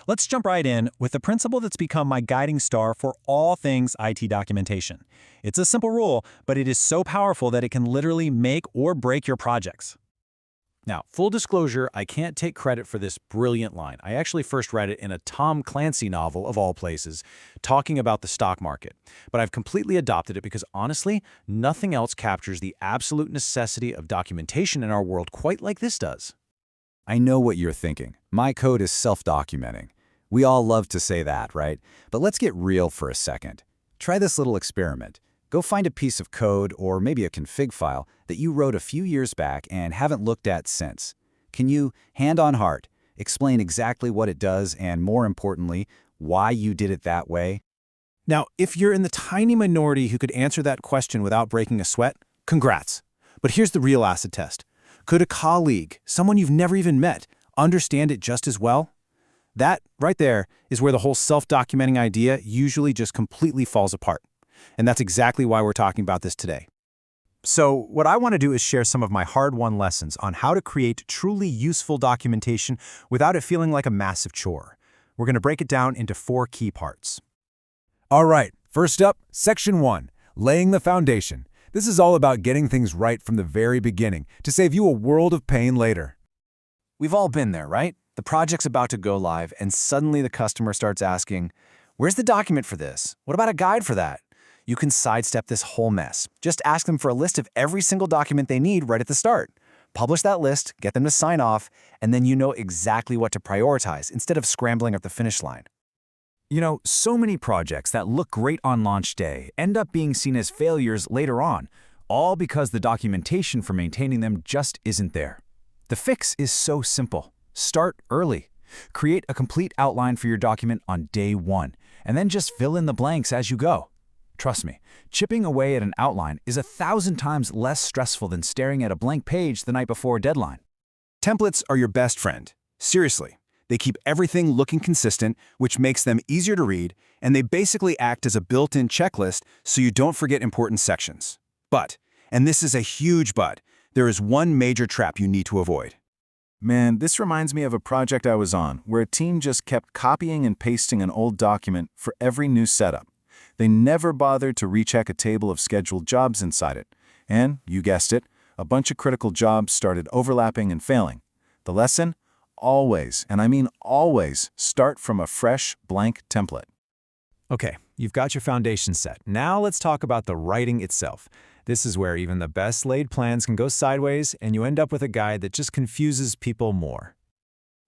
Let's jump right in with the principle that's become my guiding star for all things IT documentation. It's a simple rule, but it is so powerful that it can literally make or break your projects. Now, full disclosure, I can't take credit for this brilliant line. I actually first read it in a Tom Clancy novel, of all places, talking about the stock market. But I've completely adopted it because, honestly, nothing else captures the absolute necessity of documentation in our world quite like this does. I know what you're thinking. My code is self-documenting. We all love to say that, right? But let's get real for a second. Try this little experiment. Go find a piece of code or maybe a config file that you wrote a few years back and haven't looked at since. Can you, hand on heart, explain exactly what it does and, more importantly, why you did it that way? Now, if you're in the tiny minority who could answer that question without breaking a sweat, congrats. But here's the real acid test. Could a colleague, someone you've never even met, understand it just as well? That, right there, is where the whole self-documenting idea usually just completely falls apart. And that's exactly why we're talking about this today. So, what I want to do is share some of my hard-won lessons on how to create truly useful documentation without it feeling like a massive chore. We're going to break it down into 4 key parts. All right, first up, Section 1, laying the foundation. This is all about getting things right from the very beginning to save you a world of pain later. We've all been there, right? The project's about to go live, and suddenly the customer starts asking, "Where's the document for this? What about a guide for that?" You can sidestep this whole mess. Just ask them for a list of every single document they need right at the start. Publish that list, get them to sign off, and then you know exactly what to prioritize instead of scrambling at the finish line. You know, so many projects that look great on launch day end up being seen as failures later on, all because the documentation for maintaining them just isn't there. The fix is so simple. Start early. Create a complete outline for your document on day 1, and then just fill in the blanks as you go. Trust me, chipping away at an outline is 1,000 times less stressful than staring at a blank page the night before a deadline. Templates are your best friend. Seriously. They keep everything looking consistent, which makes them easier to read, and they basically act as a built-in checklist so you don't forget important sections. But, and this is a huge but, there is one major trap you need to avoid. Man, this reminds me of a project I was on where a team just kept copying and pasting an old document for every new setup. They never bothered to recheck a table of scheduled jobs inside it. And, you guessed it, a bunch of critical jobs started overlapping and failing. The lesson? Always, and I mean always, start from a fresh, blank template. Okay, you've got your foundation set. Now let's talk about the writing itself. This is where even the best laid plans can go sideways and you end up with a guide that just confuses people more.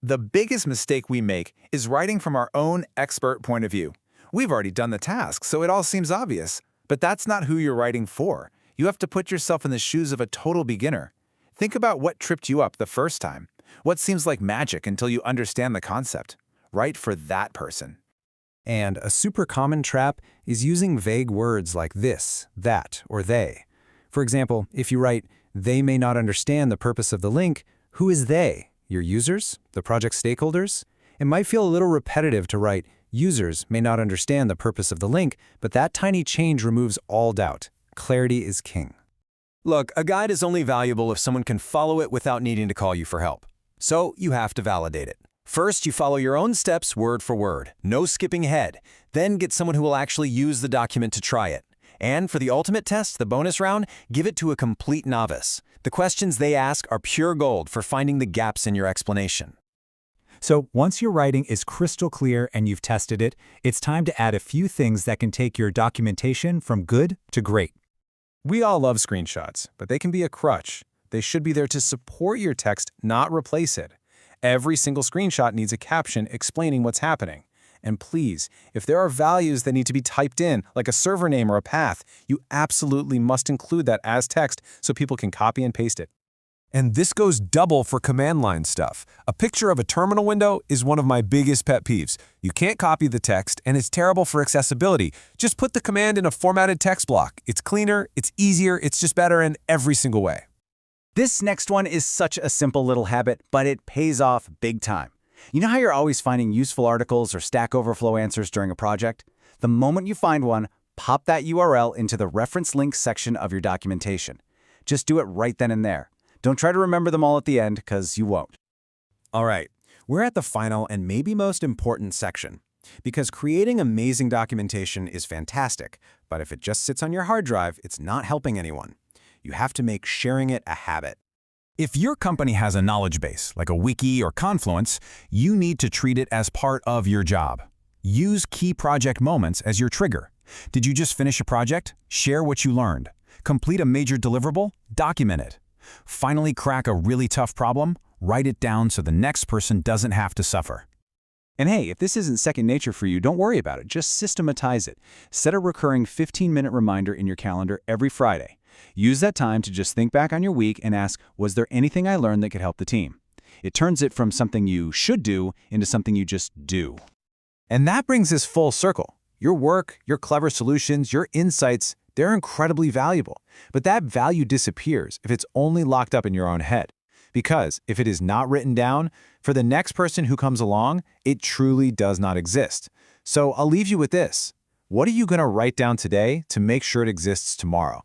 The biggest mistake we make is writing from our own expert point of view. We've already done the task, so it all seems obvious. But that's not who you're writing for. You have to put yourself in the shoes of a total beginner. Think about what tripped you up the first time. What seems like magic until you understand the concept. Write for that person. And a super common trap is using vague words like this, that, or they. For example, if you write, "They may not understand the purpose of the link," who is they? Your users? The project stakeholders? It might feel a little repetitive to write, "Users may not understand the purpose of the link," but that tiny change removes all doubt. Clarity is king. Look, a guide is only valuable if someone can follow it without needing to call you for help. So you have to validate it. First, you follow your own steps word for word, no skipping ahead. Then get someone who will actually use the document to try it. And for the ultimate test, the bonus round, give it to a complete novice. The questions they ask are pure gold for finding the gaps in your explanation. So once your writing is crystal clear and you've tested it, it's time to add a few things that can take your documentation from good to great. We all love screenshots, but they can be a crutch. They should be there to support your text, not replace it. Every single screenshot needs a caption explaining what's happening. And please, if there are values that need to be typed in, like a server name or a path, you absolutely must include that as text so people can copy and paste it. And this goes double for command line stuff. A picture of a terminal window is one of my biggest pet peeves. You can't copy the text, and it's terrible for accessibility. Just put the command in a formatted text block. It's cleaner, it's easier, it's just better in every single way. This next one is such a simple little habit, but it pays off big time. You know how you're always finding useful articles or Stack Overflow answers during a project? The moment you find one, pop that URL into the reference links section of your documentation. Just do it right then and there. Don't try to remember them all at the end, because you won't. All right, We're at the final and maybe most important section. Because creating amazing documentation is fantastic, but if it just sits on your hard drive, it's not helping anyone. You have to make sharing it a habit. If your company has a knowledge base, like a wiki or Confluence, you need to treat it as part of your job. Use key project moments as your trigger. Did you just finish a project? Share what you learned. Complete a major deliverable? Document it. Finally crack a really tough problem? Write it down so the next person doesn't have to suffer. And hey, if this isn't second nature for you, don't worry about it. Just systematize it. Set a recurring 15-minute reminder in your calendar every Friday. Use that time to just think back on your week and ask, was there anything I learned that could help the team? It turns it from something you should do into something you just do. And that brings us full circle. Your work, your clever solutions, your insights, they're incredibly valuable. But that value disappears if it's only locked up in your own head. Because if it is not written down, for the next person who comes along, it truly does not exist. So I'll leave you with this. What are you going to write down today to make sure it exists tomorrow?